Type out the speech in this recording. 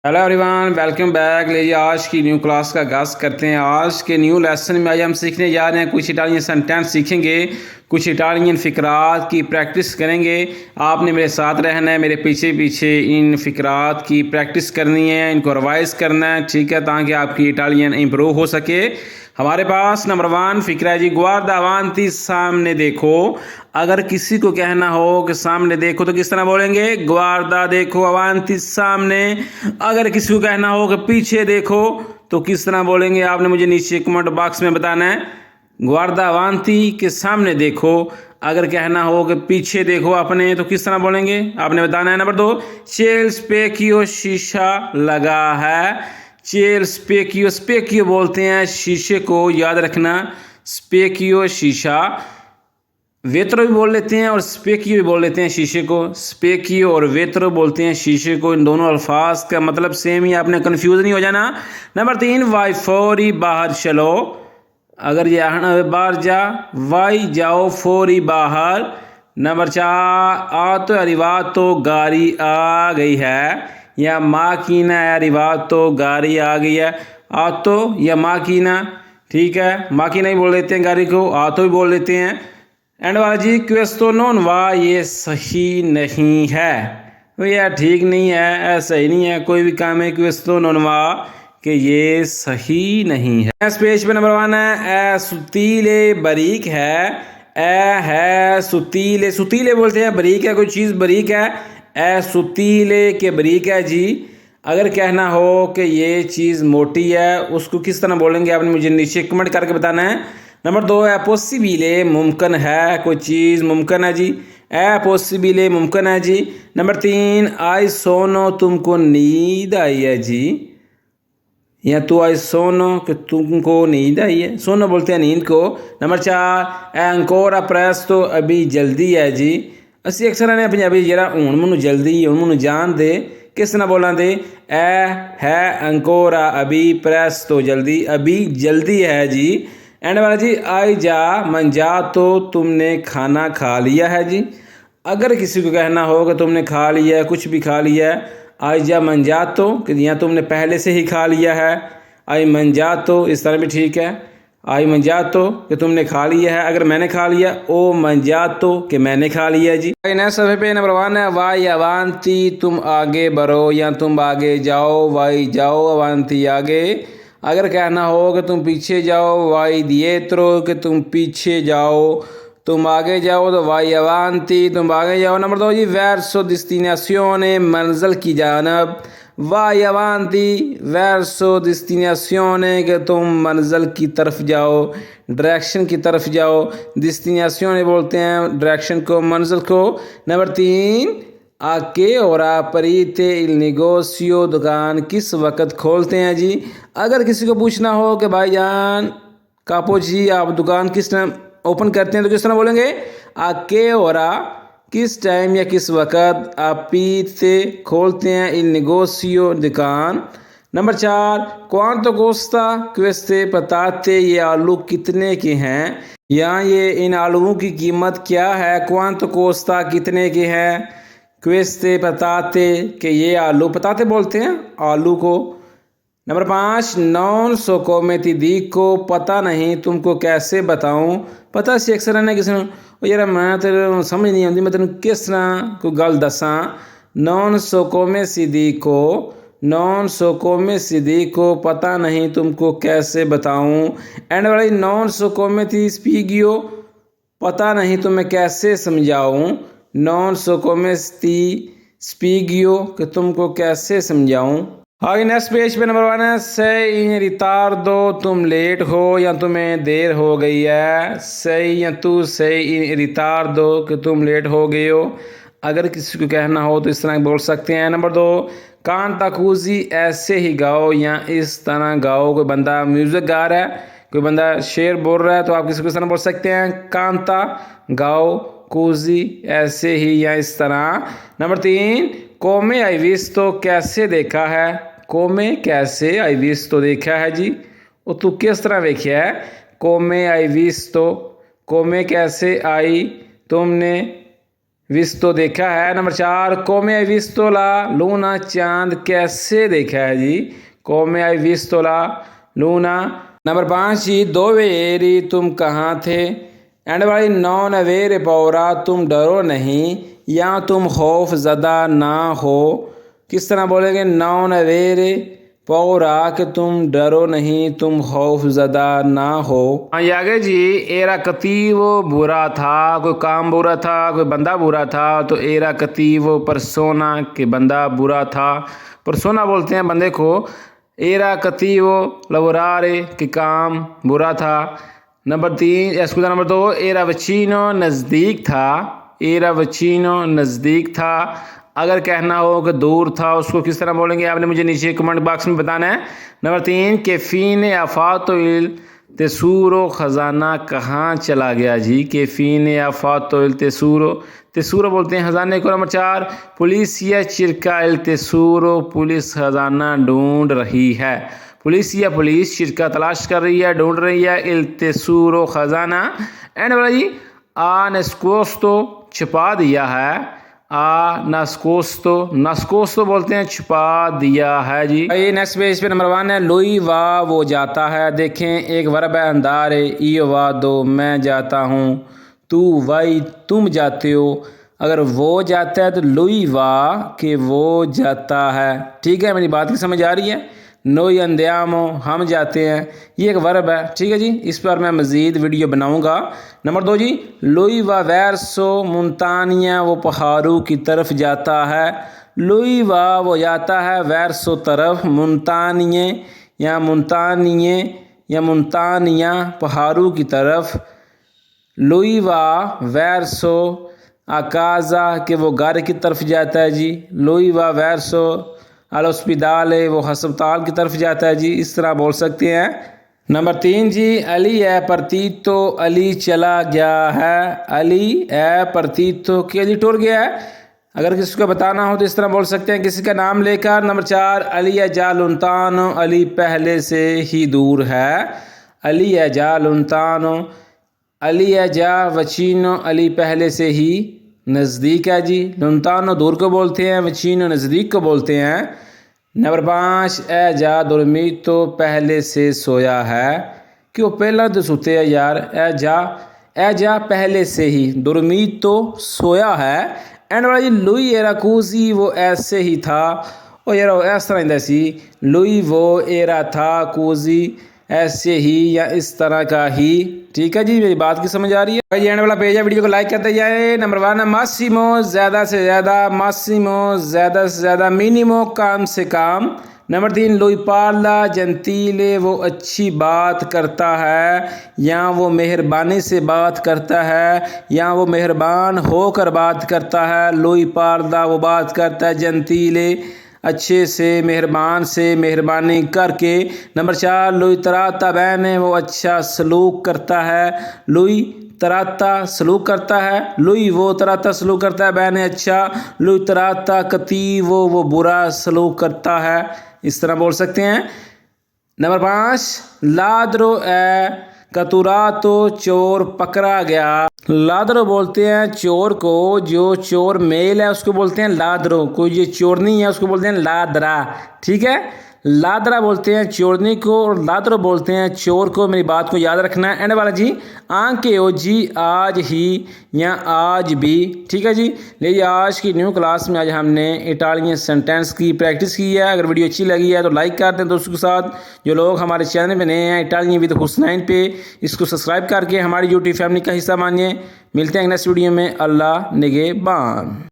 Hello everyone, welcome back. लीजिए आज की न्यू क्लास का आगाज़ करते हैं। आज के न्यू लेसन में आज हम सीखने जा रहे हैं, कुछ इटालियन सेंटेंस सीखेंगे, कुछ इटालियन फ़िक्रात की प्रैक्टिस करेंगे। आपने मेरे साथ रहना है, मेरे पीछे पीछे इन फ़िक्रात की प्रैक्टिस करनी है, इनको रिवाइज़ करना है, ठीक है, ताकि आपकी इटालियन इम्प्रूव हो सके। हमारे पास नंबर 1 फ़िक्रा है जी, गुआर्दा अवांती, सामने देखो। अगर किसी को कहना हो कि सामने देखो तो किस तरह बोलेंगे? गुआर्दा देखो अवांती, सामने। अगर किसी को कहना हो कि पीछे देखो तो किस तरह बोलेंगे? आपने मुझे नीचे कमेंट बॉक्स में बताना है। गुआर्दा अवांती के सामने देखो। अगर कहना हो कि पीछे देखो अपने तो किस तरह बोलेंगे? आपने बताना है। नंबर 2, चेल स्पेकियो, शीशा लगा है। चेल स्पेकियो, स्पेकियो बोलते हैं शीशे को, याद रखना। स्पेकियो शीशा, वेत्रो भी बोल लेते हैं और स्पेकियो भी बोल लेते हैं शीशे को। स्पेकियो और वेत्रो बोलते हैं शीशे को। इन दोनों अल्फाज का मतलब सेम ही, आपने कंफ्यूज नहीं हो जाना। नंबर 3, वाई फौरी, बाहर चलो। अगर यहाँ बाहर जा, वाई जाओ, फोरी बाहर। नंबर 4, आ तो अरिवा तो गाड़ी आ गई है, या माकीना है अरिवा तो गाड़ी आ गई है। आ तो या माकीना, ठीक है, माकीना ही बोल देते हैं गाड़ी को, आ तो भी बोल देते हैं। एंड वाला जी, क्वेश्चन नॉन वा, ये सही नहीं है। तो यार ठीक नहीं है, ऐसा ही नहीं है, कोई भी काम है क्वेश्चन नॉन वा कि ये सही नहीं है। इस पेज पे नंबर 1 है, ए सुतीले बारीक है। ए है सुतीले, सुतीले बोलते हैं बारीक है, कोई चीज़ बारीक है। ए सुतीले के बारीक है जी। अगर कहना हो कि ये चीज़ मोटी है, उसको किस तरह बोलेंगे? आपने मुझे नीचे कमेंट करके बताना है। नंबर 2 है पॉसिबले, मुमकिन है, कोई चीज़ मुमकिन है जी। ए पॉसिबले मुमकिन है जी। नंबर 3, आई सोनो, तुमको नींद आई है जी, या तू आई सोनो कि तुमको नींद आई है। सोनो बोलते हैं नींद को। नंबर 4, ए अंकोरा प्रेस, तो अभी जल्दी है जी। असी अक्सर ने पंजाबी जरा हूँ मैनू जल्दी, हूँ मैनू जान दे, किस तरह बोला दे? ए है अंकोरा, अभी, प्रेस तो जल्दी, अभी जल्दी है जी। एंड वाला जी, आई जा मंजा, तो तुमने खाना खा लिया है जी। अगर किसी को कहना हो कि तुमने खा लिया है, कुछ भी खा लिया है, आई जा मंजातो कि या तुमने पहले से ही खा लिया है। आई मंजातो इस तरह भी ठीक है। आई मंजातो कि तुमने खा लिया है। अगर मैंने खा लिया, ओ मंजातो कि मैंने खा लिया जी। नेक्स्ट सफ़े पे नंबर 1 है, वाई अवांती, तुम आगे बढ़ो या तुम आगे जाओ। वाई जाओ, अवांती आगे। अगर कहना हो कि तुम पीछे जाओ, वाई दिएत्रो कि तुम पीछे जाओ, तुम आगे जाओ, तो वाई अवांती, तुम आगे जाओ। नंबर 2 जी, वर्सो डिस्टिनेशने, मंजिल की जानब। वाई अवांती वर्सो डिस्टिनेशने कि तुम मंजिल की तरफ जाओ, डायरेक्शन की तरफ जाओ। डिस्टिनेशने बोलते हैं डायरेक्शन को, मंजिल को। नंबर 3, आके और आपरीते इल नेगोशियो, दुकान किस वक़्त खोलते हैं जी। अगर किसी को पूछना हो कि भाईजान कापो जी, आप दुकान किस टाइम ओपन करते हैं, तो किस तरह बोलेंगे? आके और किस टाइम या किस वक़्त आप पीते खोलते हैं इन नेगोशियो, दुकान। नंबर 4, क्वांतो कोस्ता क्वेस्ते पताते, ये आलू कितने के हैं, या ये इन आलूओं की कीमत क्या है। क्वांतो कोस्ता कितने के हैं, क्वेस्ते पताते कि ये आलू, पताते बोलते हैं आलू को। नंबर 5, नॉन सोको में दी को, पता नहीं तुमको कैसे बताऊं। पता से अक्सर ने किसी यार मैं तेरे समझ नहीं आती, मैं तेन किस तरह कोई गल दसा। नॉन सोको में सीधी को, नॉन सोको में सीधी को, पता नहीं तुमको कैसे बताऊं। एंड वाली, नॉन सोको में थी स्पीगियो, पता नहीं तुम्हें कैसे समझाऊं। नॉन सोको में थी स्पीगियो कि तुमको कैसे समझाऊं। आगे नेक्स्ट पेज पे नंबर 1 है, से इन रितार्दो, तुम लेट हो या तुम्हें देर हो गई है। सही या तू सही इन रितार्दो कि तुम लेट हो गए हो। अगर किसी को कहना हो तो इस तरह बोल सकते हैं। नंबर 2, कांता कूजी, ऐसे ही गाओ या इस तरह गाओ। कोई बंदा म्यूज़िक गा रहा है, कोई बंदा शेर बोल रहा है, तो आप किसी को इस तरह बोल सकते हैं, कांता गाओ, कूजी ऐसे ही या इस तरह। नंबर 3, कोमे आई विस, तो कैसे देखा है। कोमे कैसे, आई विस तो देखा है जी, वो तू किस तरह देखा है। कोमे आई विस तो, कोमे कैसे आई तुमने विस्तो देखा है। Number 4 come hai visto la luna, चांद कैसे देखा है जी, come hai visto la luna। Number 5 जी dove eri, तुम कहाँ थे। एंड भाई non avere paura, तुम डरो नहीं या तुम खौफ ज़दा ना हो। किस तरह बोलेंगे, non avere paura कि तुम डरो नहीं, तुम खौफ ज़दा ना हो। हाँ ये आगे जी, एरा कतीवो बुरा था, कोई काम बुरा था, कोई बंदा बुरा था, तो एरा कतीवो परसोना के बंदा बुरा था। परसोना बोलते हैं बंदे को। एरा कतीवो लवरारे के काम बुरा था। नंबर 3 escusa नंबर 2 एरा वचीनो नज़दीक था। एरा वचीनो नज़दीक था। अगर कहना हो कि दूर था, उसको किस तरह बोलेंगे आपने मुझे नीचे कमेंट बॉक्स में बताना है। नंबर 3 कैफीन आफातोइल तेसूरो, ख़जाना कहाँ चला गया जी। कैफीन आफातोइल तेसूरो, तेसूरो बोलते हैं ख़जाने को। नंबर 4 पुलिसिया चिरका इल तेसूरो, पुलिस ख़जाना ढूंढ रही है। पुलिसिया पुलिस, चिरका तलाश कर रही है, ढूंढ रही है, इल तेसूरो ख़जाना। एंड भाई आ नस्कोस्तो छुपा दिया है। आ नस्कोस्तो, नस्कोस्तो बोलते हैं छुपा दिया है जी। ये नेक्स्ट पेज पे नंबर 1 है लोई वा, वो जाता है। देखें एक वर्ब है अंदारे, ई वा दो, मैं जाता हूँ। तू वाई, तुम जाते हो। अगर वो जाता है तो लोई वा कि वो जाता है। ठीक है, मेरी बात की समझ आ रही है। नोई अंदियामो, हम जाते हैं, ये एक वर्ब है। ठीक है जी, इस पर मैं मज़ीद वीडियो बनाऊंगा। नंबर 2 जी लोई वा वैरसो मुल्तानिया, वो पहाड़ों की तरफ जाता है। लोई वा वो जाता है, वैरसो तरफ, मुल्तानिये या मुल्तानिये या मुल्तानिया पहाड़ों की तरफ। लोई वा वैरसो आकाज़ा कि वो घर की तरफ जाता है जी। लोई वा वैरसो अलस्पिदाल है, वो हस्पताल की तरफ जाता है जी। इस तरह बोल सकते हैं। नंबर 3 जी अली है प्रतीतो, अली चला गया है। अली है प्रतीतो कि अली टुर गया है। अगर किसी को बताना हो तो इस तरह बोल सकते हैं किसी का नाम लेकर। नंबर 4 अली है जालुनतानो, अली पहले से ही दूर है। अली है जालुनतानो, अली है जा वचीनो, अली पहले से ही नज़दीक है जी। लुनतानो दूर को बोलते हैं, वचीनो नज़दीक को बोलते हैं। नंबर 5 ए जा दुर्मी, तो पहले से सोया है। क्यों पहला तो सोते हैं यार। ए जा पहले से ही, दुर्मी तो सोया है। एंड वाली लुई एरा कूजी, वो ऐसे ही था। और यार इस तरह सी लुई वो एरा था, कूजी ऐसे ही या इस तरह का ही। ठीक है जी, मेरी बात की समझ आ रही है। भाई एंड वाला पेज है, वीडियो को लाइक करते जाए। नंबर 1 है मासिमो, ज़्यादा से ज़्यादा। मासिमो ज़्यादा से ज़्यादा, मिनिमो कम से कम। नंबर 3 लोई पाला जंतीले, वो अच्छी बात करता है या वो मेहरबानी से बात करता है या वो मेहरबान होकर बात करता है। लोई पाला वो बात करता है, जंतीले अच्छे से, मेहरबान से, मेहरबानी करके। नंबर 4 लुई तराता बैने, वो अच्छा सलूक करता है। लुई तराता सलूक करता है, लुई वो तराता सलूक करता है, बैने अच्छा। लुई तराता कती वो बुरा सलूक करता है। इस तरह बोल सकते हैं। नंबर 5 लादरो ए कतुरा, तो चोर पकड़ा गया। लादरो बोलते हैं चोर को, जो चोर मेल है उसको बोलते हैं लादरो, कोई जो चोरनी है उसको बोलते हैं लादरा। ठीक है, लादरा बोलते हैं चोरनी को और लादरो बोलते हैं चोर को। मेरी बात को याद रखना है। एंड वाला जी आंके ओ जी, आज ही या आज भी। ठीक है जी, लीजिए आज की न्यू क्लास में आज हमने इटालियन सेंटेंस की प्रैक्टिस की है। अगर वीडियो अच्छी लगी है तो लाइक कर दें दोस्तों के साथ। जो लोग हमारे चैनल पे नए हैं इटालियन विद हुसनैन पे, इसको सब्सक्राइब करके हमारी यूट्यूब फैमिली का हिस्सा मानिए। मिलते हैं नेक्स्ट वीडियो में। अल्लाह निगहबान।